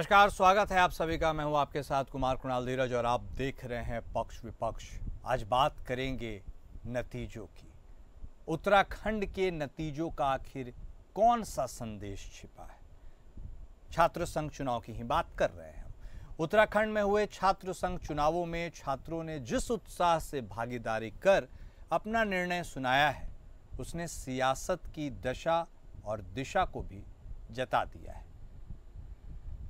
नमस्कार, स्वागत है आप सभी का। मैं हूं आपके साथ कुमार कुणाल धीरज और आप देख रहे हैं पक्ष विपक्ष। आज बात करेंगे नतीजों की। उत्तराखंड के नतीजों का आखिर कौन सा संदेश छिपा है? छात्र संघ चुनाव की ही बात कर रहे हैं हम। उत्तराखंड में हुए छात्र संघ चुनावों में छात्रों ने जिस उत्साह से भागीदारी कर अपना निर्णय सुनाया है, उसने सियासत की दशा और दिशा को भी जता दिया है।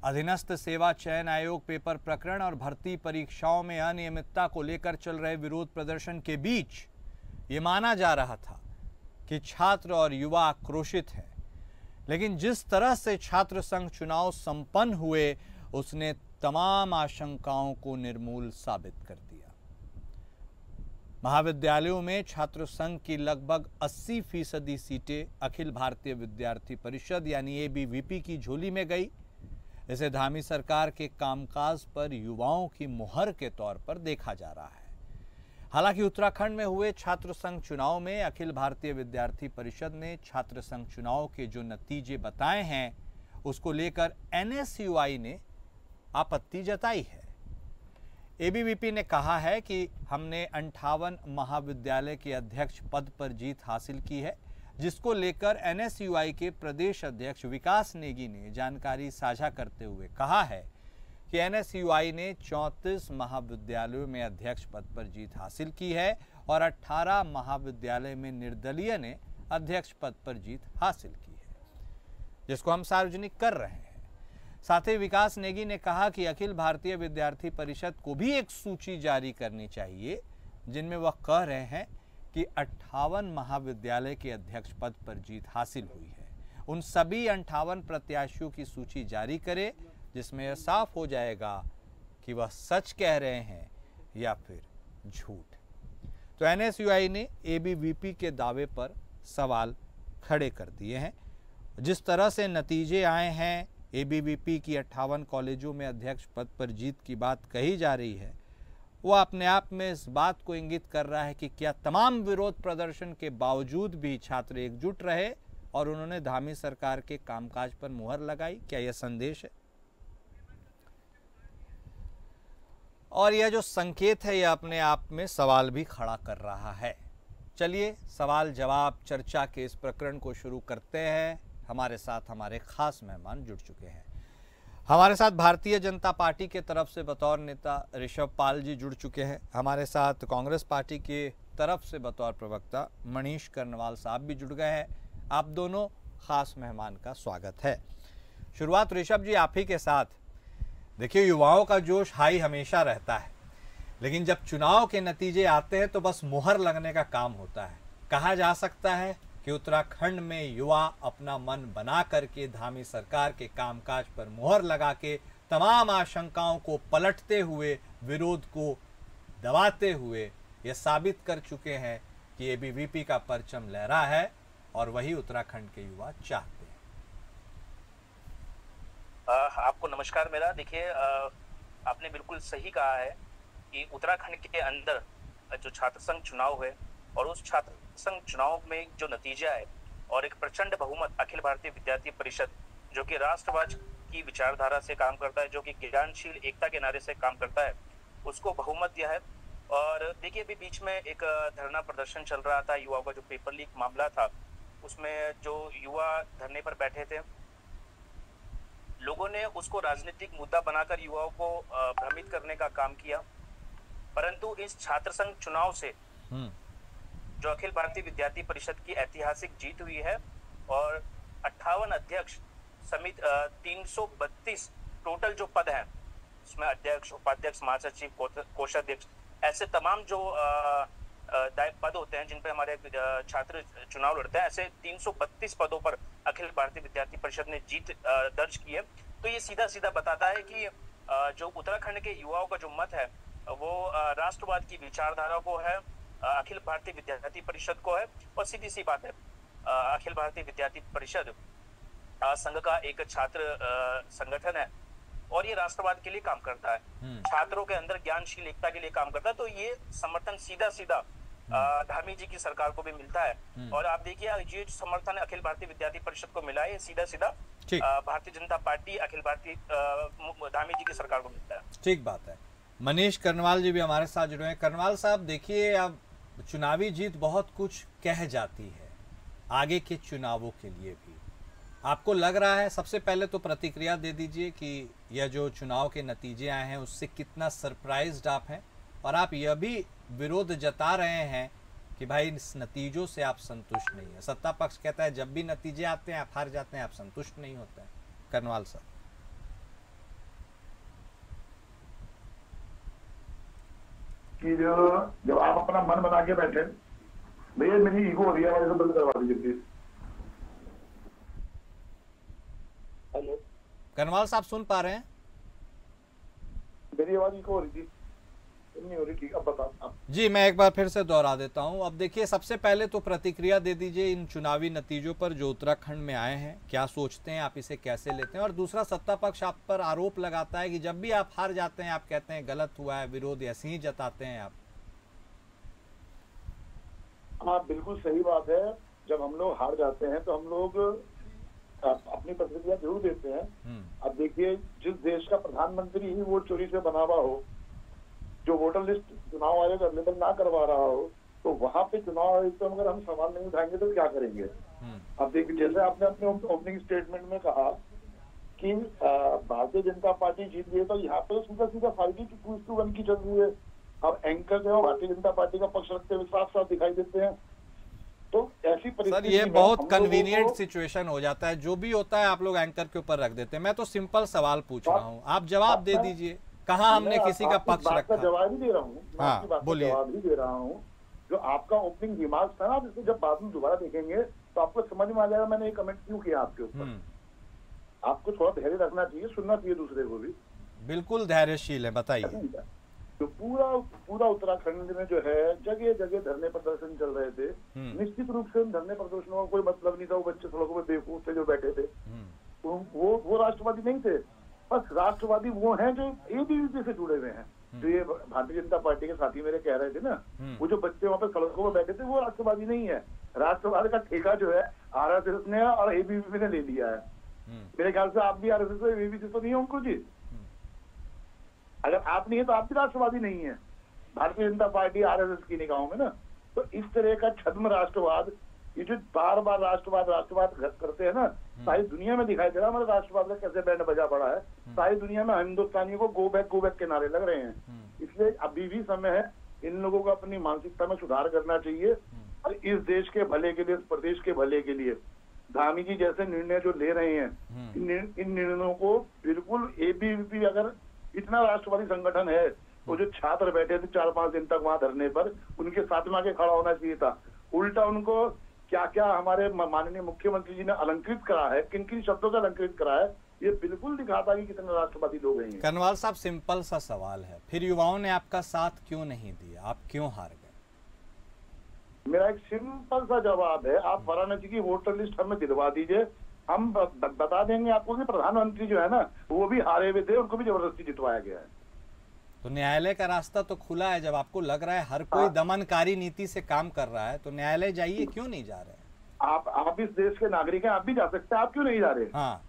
अधीनस्थ सेवा चयन आयोग पेपर प्रकरण और भर्ती परीक्षाओं में अनियमितता को लेकर चल रहे विरोध प्रदर्शन के बीच ये माना जा रहा था कि छात्र और युवा आक्रोशित हैं, लेकिन जिस तरह से छात्र संघ चुनाव संपन्न हुए उसने तमाम आशंकाओं को निर्मूल साबित कर दिया। महाविद्यालयों में छात्र संघ की लगभग 80% सीटें अखिल भारतीय विद्यार्थी परिषद यानी एबीवीपी की झोली में गई। इसे धामी सरकार के कामकाज पर युवाओं की मुहर के तौर पर देखा जा रहा है। हालांकि उत्तराखंड में हुए छात्र संघ चुनाव में अखिल भारतीय विद्यार्थी परिषद ने छात्र संघ चुनाव के जो नतीजे बताए हैं उसको लेकर एनएसयूआई ने आपत्ति जताई है। एबीवीपी ने कहा है कि हमने 58 महाविद्यालय के अध्यक्ष पद पर जीत हासिल की है, जिसको लेकर एनएसयूआई के प्रदेश अध्यक्ष विकास नेगी ने जानकारी साझा करते हुए कहा है कि एनएसयूआई ने 34 महाविद्यालयों में अध्यक्ष पद पर जीत हासिल की है और 18 महाविद्यालय में निर्दलीय ने अध्यक्ष पद पर जीत हासिल की है, जिसको हम सार्वजनिक कर रहे हैं। साथ ही विकास नेगी ने कहा कि अखिल भारतीय विद्यार्थी परिषद को भी एक सूची जारी करनी चाहिए जिनमें वह कह रहे हैं कि 58 महाविद्यालय के अध्यक्ष पद पर जीत हासिल हुई है। उन सभी 58 प्रत्याशियों की सूची जारी करे जिसमें यह साफ हो जाएगा कि वह सच कह रहे हैं या फिर झूठ। तो एनएसयूआई ने एबीवीपी के दावे पर सवाल खड़े कर दिए हैं। जिस तरह से नतीजे आए हैं, एबीवीपी की 58 कॉलेजों में अध्यक्ष पद पर जीत की बात कही जा रही है, वह अपने आप में इस बात को इंगित कर रहा है कि क्या तमाम विरोध प्रदर्शन के बावजूद भी छात्र एकजुट रहे और उन्होंने धामी सरकार के कामकाज पर मुहर लगाई? क्या यह संदेश है? और यह जो संकेत है यह अपने आप में सवाल भी खड़ा कर रहा है। चलिए सवाल जवाब चर्चा के इस प्रकरण को शुरू करते हैं। हमारे साथ हमारे खास मेहमान जुड़ चुके हैं। हमारे साथ भारतीय जनता पार्टी के तरफ से बतौर नेता ऋषभ पाल जी जुड़ चुके हैं। हमारे साथ कांग्रेस पार्टी के तरफ से बतौर प्रवक्ता मनीष कर्णवाल साहब भी जुड़ गए हैं। आप दोनों खास मेहमान का स्वागत है। शुरुआत ऋषभ जी आप ही के साथ। देखिए, युवाओं का जोश हाई हमेशा रहता है, लेकिन जब चुनाव के नतीजे आते हैं तो बस मुहर लगने का काम होता है। कहा जा सकता है कि उत्तराखंड में युवा अपना मन बना करके धामी सरकार के कामकाज पर मुहर लगा के तमाम आशंकाओं को पलटते हुए, विरोध को दबाते हुए ये साबित कर चुके हैं कि एबीवीपी का परचम लहरा है और वही उत्तराखंड के युवा चाहते हैं। आपको नमस्कार मेरा। देखिए, आपने बिल्कुल सही कहा है कि उत्तराखंड के अंदर जो छात्र संघ चुनाव हुए और उस छात्र संघ चुनाव में जो नतीजे आए और एक प्रचंड बहुमत अखिल भारतीय विद्यार्थी परिषद जो कि राष्ट्रवाद की विचारधारा से काम करता है, जो कि ज्ञानशील एकता के नारे से काम करता है, उसको बहुमत दिया है। और देखिए, अभी बीच में एक धरना प्रदर्शन चल रहा था, युवाओं का जो पेपर लीक मामला था, उसमें जो युवा धरने पर बैठे थे, लोगों ने उसको राजनीतिक मुद्दा बनाकर युवाओं को भ्रमित करने का काम किया। परंतु इस छात्र संघ चुनाव से जो अखिल भारतीय विद्यार्थी परिषद की ऐतिहासिक जीत हुई है और 58 अध्यक्ष समित 332 टोटल जो पद हैं, उसमें अध्यक्ष, उपाध्यक्ष, महासचिव, कोषाध्यक्ष, ऐसे तमाम जो पद होते हैं जिन पे हमारे छात्र चुनाव लड़ते हैं, ऐसे 332 पदों पर अखिल भारतीय विद्यार्थी परिषद ने जीत दर्ज की है। तो ये सीधा सीधा बताता है कि जो उत्तराखंड के युवाओं का जो मत है वो राष्ट्रवाद की विचारधारा को है, अखिल भारतीय विद्यार्थी परिषद को है। और सीधी सी बात है, अखिल भारतीय विद्यार्थी परिषद संघ का एक छात्र संगठन है और ये राष्ट्रवाद के लिए काम करता है, छात्रों के अंदर ज्ञानशील एकता के लिए काम करता है। तो ये समर्थन सीधा सीधा धामी जी की सरकार को भी मिलता है। और आप देखिए, ये समर्थन अखिल भारतीय विद्यार्थी परिषद को मिला है, सीधा सीधा ठीक। भारतीय जनता पार्टी अखिल भारतीय धामी जी की सरकार को मिलता है। ठीक बात है। मनीष कर्णवाल जी भी हमारे साथ जुड़े हैं। कर्णवाल साहब, देखिए, अब चुनावी जीत बहुत कुछ कह जाती है आगे के चुनावों के लिए भी। आपको लग रहा है, सबसे पहले तो प्रतिक्रिया दे दीजिए कि यह जो चुनाव के नतीजे आए हैं उससे कितना सरप्राइज्ड आप हैं, और आप यह भी विरोध जता रहे हैं कि भाई इस नतीजों से आप संतुष्ट नहीं है। सत्ता पक्ष कहता है जब भी नतीजे आते हैं आप हार जाते हैं, आप संतुष्ट नहीं होते हैं। कर्णवाल साहब, कि जब आप अपना मन बना के बैठे, भैया मेरी ईगो हो रही है, हमारे से बंद करवा दीजिए प्लीज। हेलो, कर्णवाल साहब सुन पा रहे हैं? मेरी आवाज ईगो हो रही थी, नहीं हो रही। ठीक, अब बताओ आप। जी, मैं एक बार फिर से दोहरा देता हूं। अब देखिए, सबसे पहले तो प्रतिक्रिया दे दीजिए इन चुनावी नतीजों पर जो उत्तराखंड में आए हैं, क्या सोचते हैं आप, इसे कैसे लेते हैं? और दूसरा, सत्ता पक्ष आप पर आरोप लगाता है कि जब भी आप हार जाते हैं आप कहते हैं गलत हुआ है, विरोध ऐसे ही जताते हैं आप। हाँ, बिल्कुल सही बात है। जब हम लोग हार जाते हैं तो हम लोग अपनी प्रतिक्रिया जरूर देते हैं। अब देखिए, जिस देश का प्रधानमंत्री ही वोट चोरी से बना हुआ हो, जो वोटर लिस्ट चुनाव आयोग अवेलेबल ना करवा रहा हो, तो वहां पे चुनाव आयोग तो अगर हम सवाल नहीं उठाएंगे तो क्या करेंगे? अब देखिए, जैसे आपने अपने ओपनिंग स्टेटमेंट में कहा कि भारतीय जनता पार्टी जीत गई, तो यहाँ पे सीधा सीधा फाइटिंग की 2:1 की चल रही है। अब एंकर जो है भारतीय जनता पार्टी का पक्ष रखते हुए साफ साफ दिखाई देते हैं। तो ऐसी सर, परिस्थिति ये में बहुत हम कन्वीनियंट लोगों को- सिचुएशन हो जाता है। जो भी होता है आप लोग एंकर के ऊपर रख देते हैं। मैं तो सिंपल सवाल पूछ रहा हूँ, आप जवाब दे दीजिए। कहाँ हमने किसी का पक्ष बात का रखा? जवाब ही दे रहा हूँ, मैं हाँ, आपकी बात का बोलिए। जवाब ही दे रहा हूँ। जो आपका ओपनिंग दिमाग था ना, जिसको जब बाद में दोबारा देखेंगे तो आपको समझ में आ जाएगा मैंने ये कमेंट क्यों किया आपके ऊपर। आपको थोड़ा धैर्य रखना चाहिए, सुनना चाहिए दूसरे को भी। बिल्कुल धैर्यशील है, बताइए। तो पूरा उत्तराखंड में जो है जगह जगह धरने प्रदर्शन चल रहे थे। निश्चित रूप से उन धरने प्रदर्शनों का कोई मतलब नहीं था। वो बच्चे सड़कों पर बेवकूफ थे जो बैठे थे, वो राष्ट्रवादी नहीं थे। बस राष्ट्रवादी वो हैं जो एबीवीपी से जुड़े हुए हैं। जो ये भारतीय जनता पार्टी के साथी मेरे कह रहे थे ना, वो जो बच्चे वहाँ पे सड़कों पर बैठे थे वो राष्ट्रवादी नहीं है। राष्ट्रवाद का ठेका जो है आरएसएस ने और एबीवीपी ने ले लिया है। मेरे ख्याल से आप भी आरएसएस और एबीवीपी तो नहीं हो अंकुर जी? अगर आप नहीं है तो आप भी राष्ट्रवादी नहीं है भारतीय जनता पार्टी आरएसएस की निगाहों में ना। तो इस तरह का छद्म राष्ट्रवाद, ये जो बार बार राष्ट्रवाद करते हैं ना, सारी दुनिया में दिखाई दे रहा है हमारे राष्ट्रवाद का कैसे बैंड बजा पड़ा है। सारी दुनिया में हिंदुस्तानियों को गो बैक के नारे लग रहे हैं। इसलिए अभी भी समय है इन लोगों को अपनी मानसिकता में सुधार करना चाहिए और इस देश के भले के लिए, इस प्रदेश के भले के लिए धामी जी जैसे निर्णय जो ले रहे हैं, इन निर्णयों को बिल्कुल एबीवीपी, अगर इतना राष्ट्रवादी संगठन है, वो जो छात्र बैठे थे 4-5 दिन तक वहां धरने पर, उनके साथ में आके खड़ा होना चाहिए था। उल्टा उनको क्या क्या हमारे माननीय मुख्यमंत्री जी ने अलंकृत करा है, किन किन शब्दों से अलंकृत करा है, ये बिल्कुल दिखाता है कि कितने राष्ट्रवादी लोग हैं। कर्णवाल साहब, सिंपल सा सवाल है, फिर युवाओं ने आपका साथ क्यों नहीं दिया? आप क्यों हार गए? मेरा एक सिंपल सा जवाब है, आप वाराणसी की वोटर लिस्ट हमें दिलवा दीजिए, हम बता देंगे आपको कि प्रधानमंत्री जो है ना वो भी हारे हुए थे, उनको भी जबरदस्ती जितवाया गया है। तो न्यायालय का रास्ता तो खुला है। जब आपको लग रहा है हर कोई दमनकारी नीति से काम कर रहा है तो न्यायालय जाइए, क्यों नहीं जा रहे? आप इस देश के नागरिक हैं, आप भी जा सकते हैं, आप क्यों नहीं जा रहे? हाँ,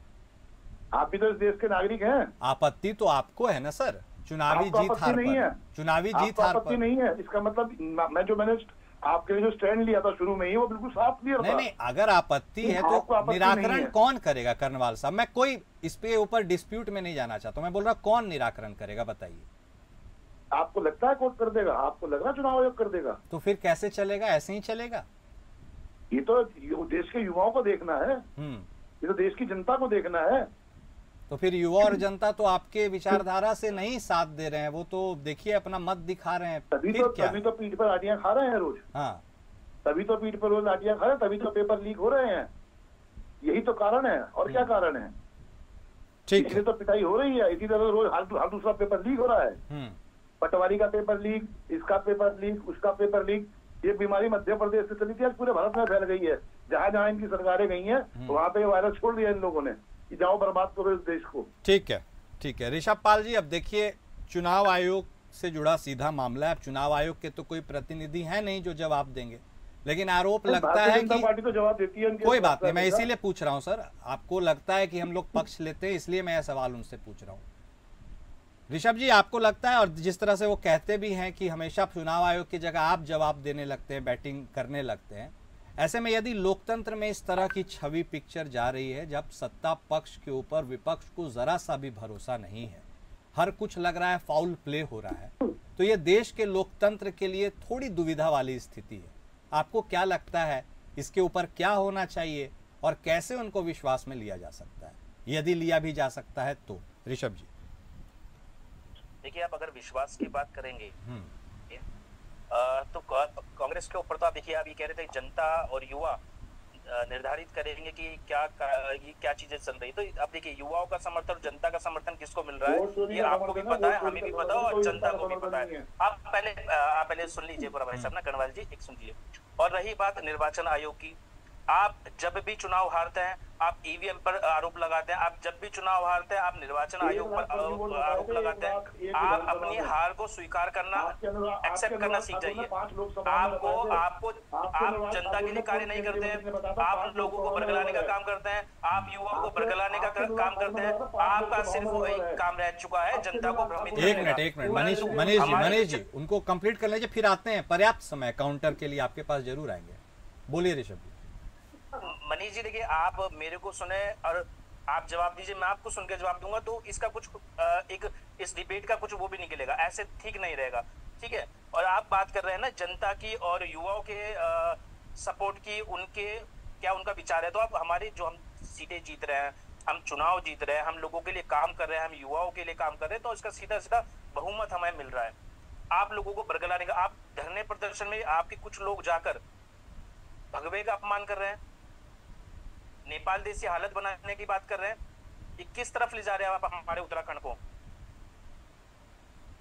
आप भी तो इस देश के नागरिक हैं। आपत्ति तो आपको है ना सर, चुनावी जीत हार नहीं है, चुनावी जीत हार आपत्ति नहीं है। इसका मतलब मैंने आपके लिए जो स्टैंड लिया था शुरू में ही, वो बिल्कुल साफ क्लियर था। नहीं, अगर आपत्ति है तो निराकरण कौन करेगा? कर्णवाल साहब, मैं कोई इस पे ऊपर डिस्प्यूट में नहीं जाना चाहता, मैं बोल रहा कौन निराकरण करेगा, बताइए। आपको लगता है कोर्ट कर देगा? आपको लग रहा है चुनाव आयोग कर देगा? तो फिर कैसे चलेगा? ऐसे ही चलेगा? ये तो देश के युवाओं को देखना है, ये तो देश की जनता को देखना है। तो फिर युवा और जनता तो आपके विचारधारा से नहीं साथ दे रहे हैं, वो तो देखिए अपना मत दिखा रहे हैं। तभी तो पीठ पर लाठियां खा रहे हैं रोज। हाँ, तभी तो पीठ पर रोज लाठियां खा रहे हैं, तभी तो पेपर लीक हो रहे हैं। यही तो कारण है, और क्या कारण है? ठीक, इसलिए तो पिटाई हो रही है, इसी तरह रोज हर दूसरा पेपर लीक हो रहा है। पटवारी का पेपर लीक, इसका पेपर लीक, उसका पेपर लीक। ये बीमारी मध्य प्रदेश से चली थी, आज पूरे भारत में फैल गई है। जहां जहां इनकी सरकारें गई हैं वहां पे वायरस छोड़ दिया इन लोगों ने कि जाओ बर्बाद करो इस देश को। ठीक है, ठीक है। ऋषभ पाल जी, अब देखिए, चुनाव आयोग से जुड़ा सीधा मामला है। अब चुनाव आयोग के तो कोई प्रतिनिधि है नहीं जो जवाब देंगे, लेकिन आरोप लगता भारतीय है जनता कि पार्टी तो जवाब देती है उनके कोई बात नहीं, मैं प्रस्ताव का। इसीलिए पूछ रहा हूं सर, आपको लगता है कि हम लोग पक्ष लेते हैं, इसलिए मैं यह सवाल उनसे पूछ रहा हूं। ऋषभ जी, आपको लगता है, और जिस तरह से वो कहते भी हैं कि हमेशा चुनाव आयोग की जगह आप जवाब देने लगते हैं, बैटिंग करने लगते हैं, ऐसे में यदि लोकतंत्र में इस तरह की छवि पिक्चर जा रही है, जब सत्ता पक्ष के ऊपर विपक्ष को जरा सा भी भरोसा नहीं है, हर कुछ लग रहा है फाउल प्ले हो रहा है, तो ये देश के लोकतंत्र के लिए थोड़ी दुविधा वाली स्थिति है। आपको क्या लगता है, इसके ऊपर क्या होना चाहिए और कैसे उनको विश्वास में लिया जा सकता है, यदि लिया भी जा सकता है तो? ऋषभ जी, देखिए, आप अगर विश्वास की बात करेंगे तो कांग्रेस के ऊपर तो आप देखिए, आप ये कह रहे थे जनता और युवा निर्धारित करेंगे कि क्या चीजें चल रही। तो आप देखिए, युवाओं का समर्थन और जनता का समर्थन किसको मिल रहा है, ये आपको भी पता है, हमें भी पता है और जनता को भी पता है। आप पहले सुन लीजिए पूरा भाई साहब ना, कनवाल जी, एक सुन लीजिए। और रही बात निर्वाचन आयोग की, आप जब भी चुनाव हारते हैं आप ईवीएम पर आरोप लगाते हैं, आप जब भी चुनाव हारते हैं आप निर्वाचन आयोग पर आरोप लगाते हैं। आप अपनी हार को स्वीकार करना, एक्सेप्ट करना सीख जाइए। आप जनता के लिए कार्य नहीं करते हैं, आप लोगों को बरगलाने का काम करते हैं, आप युवाओं को बरगलाने का काम करते हैं। आपका सिर्फ एक काम रह चुका है, जनता को भ्रमित करने का। एक मिनट मनीष जी, उनको कंप्लीट कर लीजिए, फिर आते हैं, पर्याप्त समय काउंटर के लिए आपके पास जरूर आएंगे। बोलिए ऋषभ जी। मनीष जी, देखिए, आप मेरे को सुने और आप जवाब दीजिए, मैं आपको सुन के जवाब दूंगा, तो इसका कुछ इस डिबेट का कुछ वो भी निकलेगा, ऐसे ठीक नहीं रहेगा, ठीक है। और आप बात कर रहे हैं ना जनता की और युवाओं के सपोर्ट की, उनके क्या उनका विचार है, तो आप हमारे जो हम सीटें जीत रहे हैं, हम चुनाव जीत रहे हैं, हम लोगों के लिए काम कर रहे हैं, हम युवाओं के लिए काम कर रहे हैं, तो इसका सीधा सीधा बहुमत हमें मिल रहा है। आप लोगों को बरगलाने का, आप धरने प्रदर्शन में आपके कुछ लोग जाकर भगवे का अपमान कर रहे हैं, नेपाल जैसी हालत बनाने की बात कर रहे हैं, ये किस तरफ ले जा रहे हैं आप हमारे उत्तराखंड को?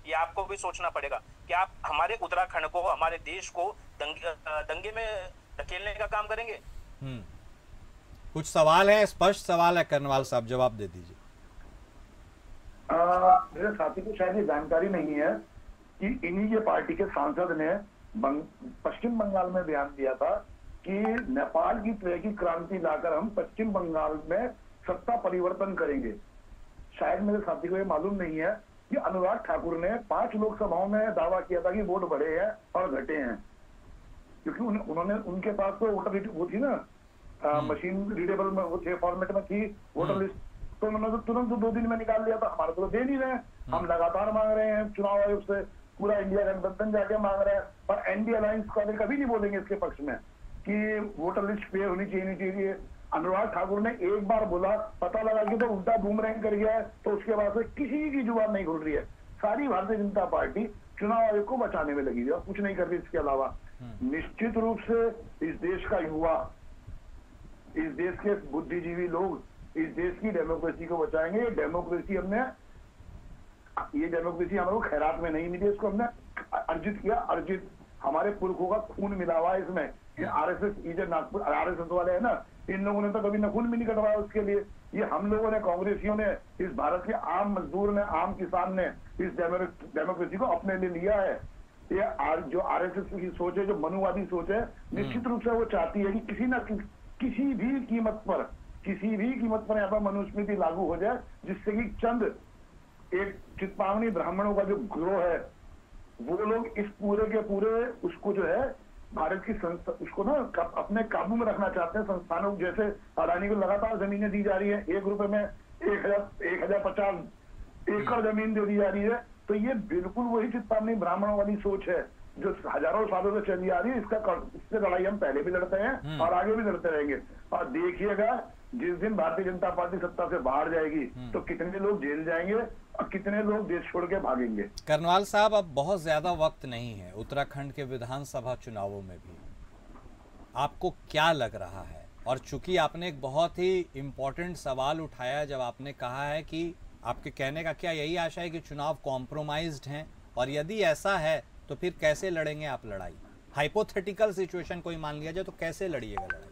ये आपको भी सोचना पड़ेगा कि आप हमारे उत्तराखंड को, हमारे देश को दंगे में धकेलने का काम करेंगे। कुछ सवाल है, स्पष्ट सवाल है, कर्नवाल साहब जवाब दे दीजिए। मेरे साथी को शायद ये जानकारी नहीं है कि इन्हीं के पार्टी के सांसद ने पश्चिम बंगाल में बयान दिया था कि नेपाल की तरह की क्रांति लाकर हम पश्चिम बंगाल में सत्ता परिवर्तन करेंगे। शायद मेरे साथी को ये मालूम नहीं है कि अनुराग ठाकुर ने 5 लोकसभाओं में दावा किया था कि वोट बढ़े हैं और घटे हैं, क्योंकि उन्होंने उनके पास तो वोटर वो थी ना, मशीन रीडेबल में, वो फॉर्मेट में थी वोटर लिस्ट, तो उन्होंने तो तुरंत 2 दिन में निकाल लिया था। हमारे को दे नहीं रहे, हम लगातार मांग रहे हैं चुनाव आयोग से, पूरा इंडिया गठबंधन जाके मांग रहे हैं, और एनडीए अलायंस वाले कभी नहीं बोलेंगे इसके पक्ष में कि वोटर लिस्ट पे होनी चाहिए। अनुराग ठाकुर ने एक बार बोला, पता लगा कि तो उल्टा बूमरैंग कर गया है, तो उसके बाद से किसी की जुबान नहीं खुल रही है। सारी भारतीय जनता पार्टी चुनाव आयोग को बचाने में लगी है और कुछ नहीं कर रही। इसके अलावा निश्चित रूप से इस देश का युवा, इस देश के बुद्धिजीवी लोग इस देश की डेमोक्रेसी को बचाएंगे। ये डेमोक्रेसी हमारे खैरात में नहीं मिली, इसको हमने अर्जित किया। हमारे पुरखों का खून मिला हुआ है इसमें। ये आरएसएस, ये जो नागपुर आरएसएस वाले हैं ना, इन लोगों ने तो कभी नखून भी नहीं कटवाया उसके लिए। ये हम लोगों ने, कांग्रेसियों ने, इस भारत के आम मजदूर ने, आम किसान ने इस डेमोक्रेसी को अपने लिए लिया है। ये जो आरएसएस की सोच है, जो मनुवादी सोच है, निश्चित रूप से वो चाहती है कि किसी भी कीमत पर यहाँ पर मनुस्मृति लागू हो जाए, जिससे कि चंद एक चित्पावनी ब्राह्मणों का जो ग्रोह है, वो लोग इस पूरे के पूरे उसको जो है भारत की उसको ना अपने काबू में रखना चाहते हैं। संस्थानों जैसे अडानी को लगातार जमीनें दी जा रही है, 1 रुपए में 1050 एकड़ जमीन दे दी जा रही है। तो ये बिल्कुल वही चित्पावनी ब्राह्मणों वाली सोच है जो हजारों सालों से चली आ रही है। इससे लड़ाई हम पहले भी लड़ते हैं और आगे भी लड़ते रहेंगे। और देखिएगा, जिस दिन भारतीय जनता पार्टी सत्ता से बाहर जाएगी तो कितने लोग जेल जाएंगे और कितने लोग देश छोड़ के भागेंगे। कर्नवाल साहब, अब बहुत ज्यादा वक्त नहीं है उत्तराखंड के विधानसभा चुनावों में भी, आपको क्या लग रहा है? और चूंकि आपने एक बहुत ही इम्पोर्टेंट सवाल उठाया, जब आपने कहा है कि आपके कहने का क्या यही आशा है कि चुनाव कॉम्प्रोमाइज्ड हैं, और यदि ऐसा है तो फिर कैसे लड़ेंगे आप लड़ाई? हाइपोथेटिकल सिचुएशन कोई मान लिया जाए तो कैसे लड़िएगा लड़ाई?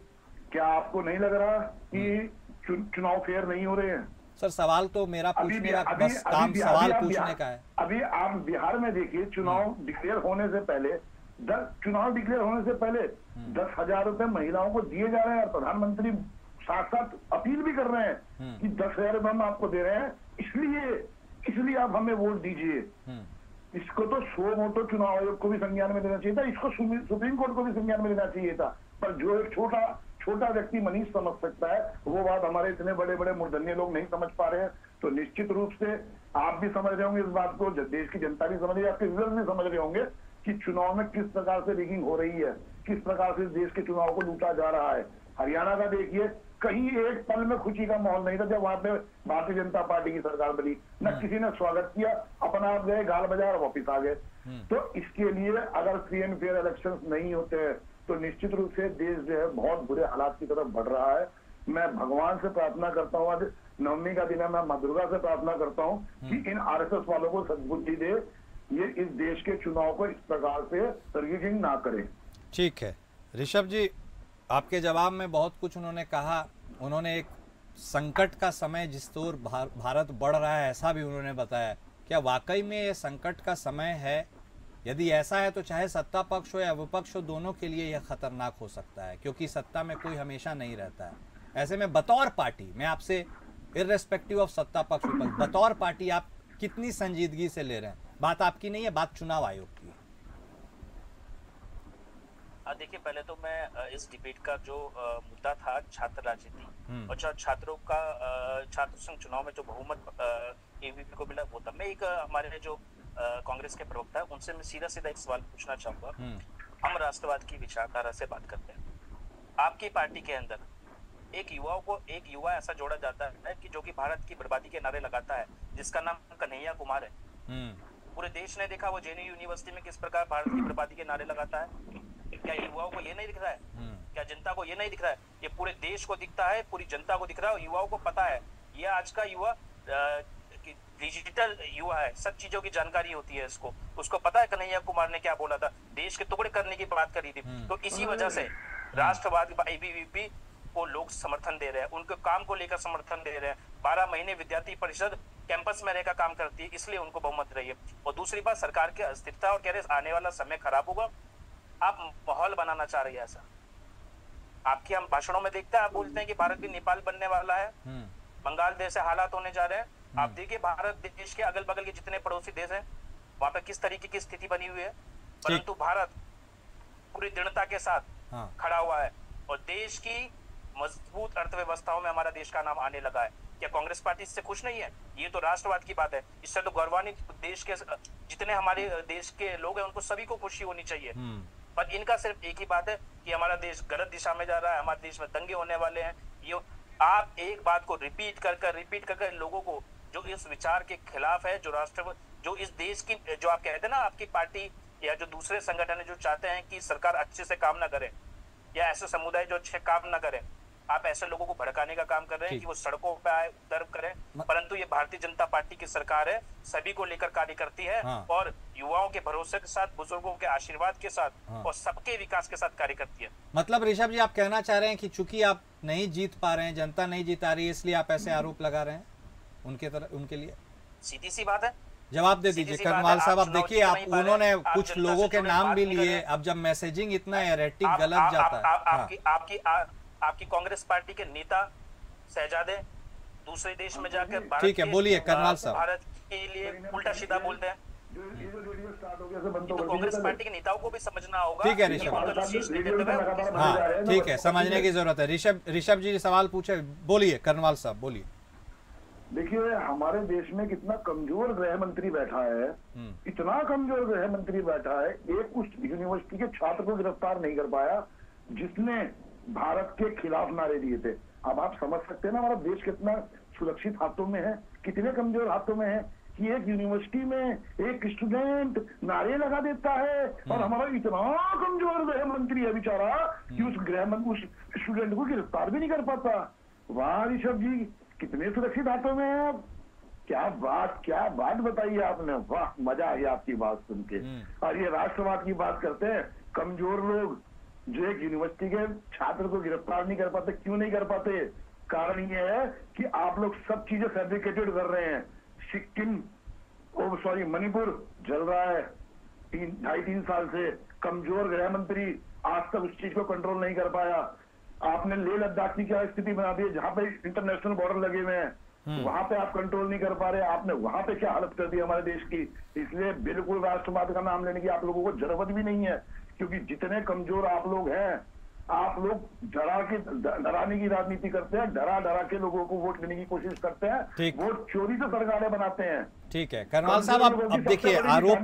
क्या आपको नहीं लग रहा कि चुनाव फेयर नहीं हो रहे हैं? सर, सवाल तो मेरा पूछने का बस काम सवाल पूछने का है। अभी आप बिहार में देखिए, चुनाव डिक्लेयर होने से पहले चुनाव डिक्लेयर होने से पहले 10,000 रुपए महिलाओं को दिए जा रहे हैं और प्रधानमंत्री साथ साथ अपील भी कर रहे हैं कि 10,000 रुपए हम आपको दे रहे हैं, इसलिए आप हमें वोट दीजिए। इसको तो सो मोटो चुनाव आयोग को भी संज्ञान में लेना चाहिए था, इसको सुप्रीम कोर्ट को भी संज्ञान में लेना चाहिए था, पर जो एक छोटा व्यक्ति मनीष समझ सकता है, वो बात हमारे इतने बड़े बड़े मूर्धन्य लोग नहीं समझ पा रहे हैं। तो निश्चित रूप से आप भी समझ रहे होंगे इस बात को, देश की जनता भी समझ रही है, आपके व्यूअर्स भी समझ रहे होंगे कि चुनाव में किस प्रकार से रिगिंग हो रही है, किस प्रकार से देश के चुनाव को लूटा जा रहा है। हरियाणा का देखिए, कहीं एक पल में खुशी का माहौल नहीं था जब वहां पे भारतीय जनता पार्टी की सरकार बनी, न किसी ने स्वागत किया, अपना आप गए, गाल बजा और वापिस आ गए। तो इसके लिए अगर फ्री एंड फेयर इलेक्शन नहीं होते हैं तो निश्चित रूप से देश जो है बहुत बुरे हालात की तरफ बढ़ रहा है। मैं भगवान से प्रार्थना करता हूँ, आज नवमी का दिन है, मैं माँ दुर्गा से प्रार्थना करता हूँ कि इन आरएसएस वालों को सद्बुद्धि दे, ये इस देश के चुनाव को इस प्रकार से रिगिंग ना करें। ठीक है ऋषभ जी, आपके जवाब में बहुत कुछ उन्होंने कहा। उन्होंने एक संकट का समय जिस ओर भारत बढ़ रहा है ऐसा भी उन्होंने बताया। क्या वाकई में ये संकट का समय है? यदि ऐसा है तो चाहे सत्ता पक्ष हो या विपक्ष हो, दोनों के लिए यह खतरनाक हो सकता है, क्योंकि सत्ता में कोई हमेशा नहीं रहता है। ऐसे में बतौर पार्टी, मैं आपसे इर्रेस्पेक्टिव ऑफ सत्ता पक्ष विपक्ष, बतौर पार्टी आप कितनी संजीदगी से ले रहे हैं? बात आपकी नहीं है, बात चुनाव आयोग की है। देखिए, पहले तो मैं इस डिबेट का जो मुद्दा था छात्र राजनीति और जो छात्रों का छात्र संघ चुनाव में जो बहुमत एबीवीपी को मिला वो था, मैं एक हमारे जो कांग्रेस के प्रवक्ता है उनसे मैं सीधा सीधा एक सवाल पूछना चाहूंगा। हम राष्ट्रवाद की विचारधारा से बात करते हैं, आपकी पार्टी के अंदर एक युवा ऐसा जोड़ा जाता है कि जो कि भारत की बर्बादी के नारे लगाता है, जिसका नाम कन्हैया कुमार है। पूरे देश ने देखा वो जेएनयू यूनिवर्सिटी में किस प्रकार भारत की बर्बादी के नारे लगाता है। क्या युवाओं को ये नहीं दिख रहा है? क्या जनता को ये नहीं दिख रहा है? ये पूरे देश को दिखता है, पूरी जनता को दिख रहा है, युवाओं को पता है। ये आज का युवा डिजिटल युवा है, सब चीजों की जानकारी होती है इसको। उसको पता है कन्हैया कुमार ने क्या बोला था, देश के टुकड़े करने की बात करी थी। तो इसी वजह से राष्ट्रवाद एबीवीपी को लोग समर्थन दे रहे हैं, उनके काम को लेकर समर्थन दे रहे हैं। 12 महीने विद्यार्थी परिषद कैंपस में रहकर काम करती है, इसलिए उनको बहुमत रही है। और दूसरी बात, सरकार की अस्थिरता और कह रहे आने वाला समय खराब होगा। आप माहौल बनाना चाह रही है ऐसा। आपके हम भाषणों में देखते हैं, आप बोलते हैं कि भारत भी नेपाल बनने वाला है, बंगाल जैसे हालात होने जा रहे हैं। आप देखिए भारत देश के अगल बगल के जितने पड़ोसी देश हैं वहां पर किस तरीके की स्थिति बनी हुई है, परंतु भारत पूरी दृढ़ता के साथ खड़ा हुआ है और देश की मजबूत अर्थव्यवस्थाओं में हमारा देश का नाम आने लगा है। क्या कांग्रेस पार्टी इससे खुश नहीं है? ये तो राष्ट्रवाद की बात है। इससे तो गौरवान्वित देश के जितने हमारे देश के लोग हैं उनको सभी को खुशी होनी चाहिए। पर इनका सिर्फ एक ही बात है कि हमारा देश गलत दिशा में जा रहा है, हमारे देश में दंगे होने वाले हैं। ये आप एक बात को रिपीट कर लोगों को जो इस विचार के खिलाफ है, जो इस देश की, जो आप कहते हैं ना आपकी पार्टी या जो दूसरे संगठन है जो चाहते हैं कि सरकार अच्छे से काम ना करे या ऐसे समुदाय जो अच्छे काम ना करे, आप ऐसे लोगों को भड़काने का काम कर रहे हैं कि वो सड़कों पे आए, उपद्रव करें। परंतु ये भारतीय जनता पार्टी की सरकार है, सभी को लेकर कार्य करती है और युवाओं के भरोसे के साथ, बुजुर्गों के आशीर्वाद के साथ और सबके विकास के साथ कार्य करती है। मतलब ऋषभ जी, आप कहना चाह रहे हैं कि चूंकि आप नहीं जीत पा रहे हैं, जनता नहीं जिता रही है, इसलिए आप ऐसे आरोप लगा रहे हैं उनके लिए? सीधी सी बात है। जवाब दे दीजिए करनवाल साहब। अब देखिए, आप उन्होंने कुछ लोगों के नाम भी लिए। अब जब मैसेजिंग इतना एरेटिक गलत जाता है, आपकी कांग्रेस पार्टी के नेता शहजादे दूसरे देश में जाकर ठीक है, बोलिए करनाल साहब, भारत के लिए उल्टा सीधा बोलते हैं। तो कांग्रेस पार्टी के नेताओं को भी समझना होगा। ठीक है ऋषभ, हाँ ठीक है, समझने की जरूरत है। ऋषभ जी सवाल पूछे, बोलिए करनवाल साहब बोलिए। देखिए, हमारे देश में कितना कमजोर गृह मंत्री बैठा है, इतना कमजोर गृह मंत्री बैठा है, एक उस यूनिवर्सिटी के छात्र को गिरफ्तार नहीं कर पाया जिसने भारत के खिलाफ नारे दिए थे। अब आप समझ सकते हैं ना हमारा देश कितना सुरक्षित हाथों में है, कितने कमजोर हाथों में है कि एक यूनिवर्सिटी में एक स्टूडेंट नारे लगा देता है और हमारा इतना कमजोर गृह मंत्री है बेचारा कि उस स्टूडेंट को गिरफ्तार भी नहीं कर पाता। वाह ऋषभ जी, कितने सुरक्षित हाथों में है आप। क्या बात बताइए आपने, वाह मजा आई आपकी बात सुन के। और ये राष्ट्रवाद की बात करते हैं, कमजोर लोग जो एक यूनिवर्सिटी के छात्र को गिरफ्तार नहीं कर पाते, क्यों नहीं कर पाते? कारण ये है कि आप लोग सब चीजें फैब्रिकेटेड कर रहे हैं। मणिपुर जल रहा है, 2.5-3 साल से कमजोर गृह मंत्री आज तक उस चीज को कंट्रोल नहीं कर पाया। आपने लेह लद्दाख की क्या स्थिति बना दी है, जहां पे इंटरनेशनल बॉर्डर लगे हुए हैं, वहां पे आप कंट्रोल नहीं कर पा रहे। आपने वहां पे क्या हालत कर दी हमारे देश की। इसलिए बिल्कुल राष्ट्रवाद का नाम लेने की आप लोगों को जरूरत भी नहीं है, क्योंकि जितने कमजोर आप लोग हैं, आप लोग डराने की राजनीति करते हैं, डरा डरा के लोगों को वोट लेने की कोशिश करते हैं, वोट चोरी से सरकारें बनाते हैं। ठीक है करनाल साहब, अब देखिए आरोप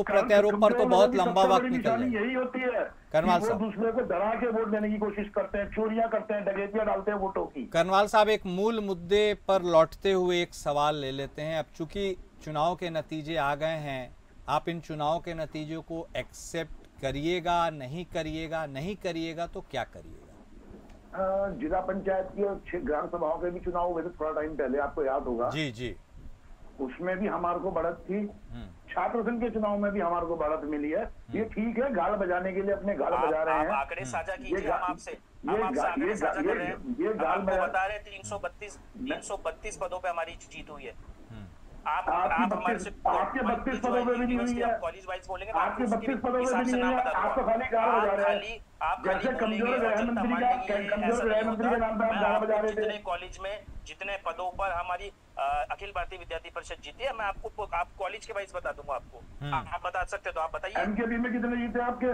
प्रत्यारोप पर तो बहुत लंबा वक्त निकल गया। यही होती है करनाल साहब, दूसरे को डरा के वोट लेने की कोशिश करते हैं, चोरियां करते हैं, डकैतियां डालते हैं वोटों की। करनाल साहब, एक मूल मुद्दे पर लौटते हुए एक सवाल ले लेते हैं। अब चूंकि चुनाव के नतीजे आ गए हैं, आप इन चुनाव के नतीजों को एक्सेप्ट करिएगा, नहीं करिएगा? नहीं करिएगा तो क्या करिएगा? जिला पंचायत की और 6 ग्राम सभाओं के भी चुनाव हुए थे थोड़ा टाइम पहले, आपको याद होगा। जी जी। उसमें भी हमारे को बढ़त थी, छात्र संघ के चुनाव में भी हमारे को बढ़त मिली है। ये ठीक है, गाल बजाने के लिए अपने गाल बजा रहे हैं। आंकड़े साझा कीजिए, हम आपसे आंकड़े साझा कर रहे हैं। ये गाल बता रहे हैं 332 पदों पे हमारी जीत हुई है। आप हमारे से आपके 32 पदों पे भी नहीं हुई है, कॉलेज वाइज बोलेंगे, आपके 32 पदों पे भी नहीं हुई है। आप तो खाली गाल बजा रहे हैं, जैसे कमजोर गृह मंत्री के नाम पे आप गाल बजा रहे थे। जितने कॉलेज में जितने पदों पर हमारी अखिल भारतीय विद्यार्थी परिषद जीती है, मैं आपको आप कॉलेज के वाइज बता दूंगा आपको। आप बता सकते तो आप बताइए। एमकेबी में कितने जीते आपके?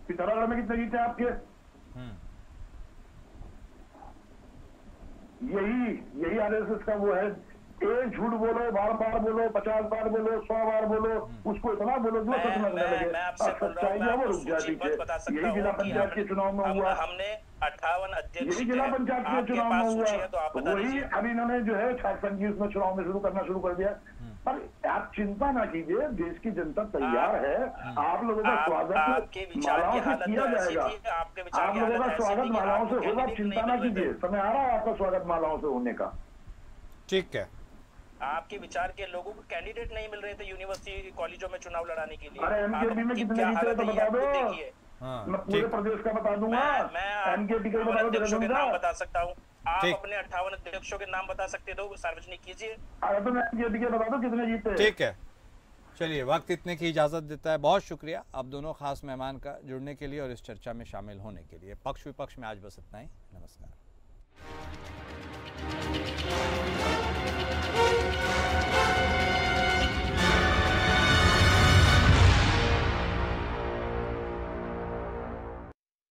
पिथौरागढ़ में कितने जीते आपके? यही आरएसएस का वो है, एक झूठ बोलो, बार बार बोलो, 50 बार बोलो, 100 बार बोलो, उसको इतना बोलो जो सच लगने लगे। सच्चाई जो है वो रुक जाती है। यही जिला पंचायत के चुनाव में हुआ, हमने 58 अध्यक्ष, यही जिला पंचायत के चुनाव में हुआ, वही अभी इन्होंने जो है छात्र संघ उसमें चुनाव में करना शुरू कर दिया। पर आप चिंता ना कीजिए, देश की जनता तैयार है, आप लोगों का स्वागत मालाओं से किया जाएगा। आप लोगों का स्वागत मालाओं से होगा, चिंता ना कीजिए, समय आ रहा है आपका स्वागत मालाओं से होने का। ठीक है। आपके विचार के लोगों को कैंडिडेट नहीं मिल रहे थे यूनिवर्सिटी कॉलेजों में चुनाव लड़ाने के लिए। अरे एमकेबी में कितने जीते तो बता दो, मैं पूरे प्रदेश का बता दूंगा। एमकेबी का बता सकता हूँ, आप अपने 58 अध्यक्षों के नाम बता सकते हो, सार्वजनिक कीजिए। अरे तो मैं एमकेबी के बता दो कितने जीते। ठीक है, चलिए वक्त इतने की इजाजत देता है। बहुत शुक्रिया आप दोनों खास मेहमान का जुड़ने के लिए और इस चर्चा में शामिल होने के लिए। पक्ष विपक्ष में आज बस इतना ही। नमस्कार।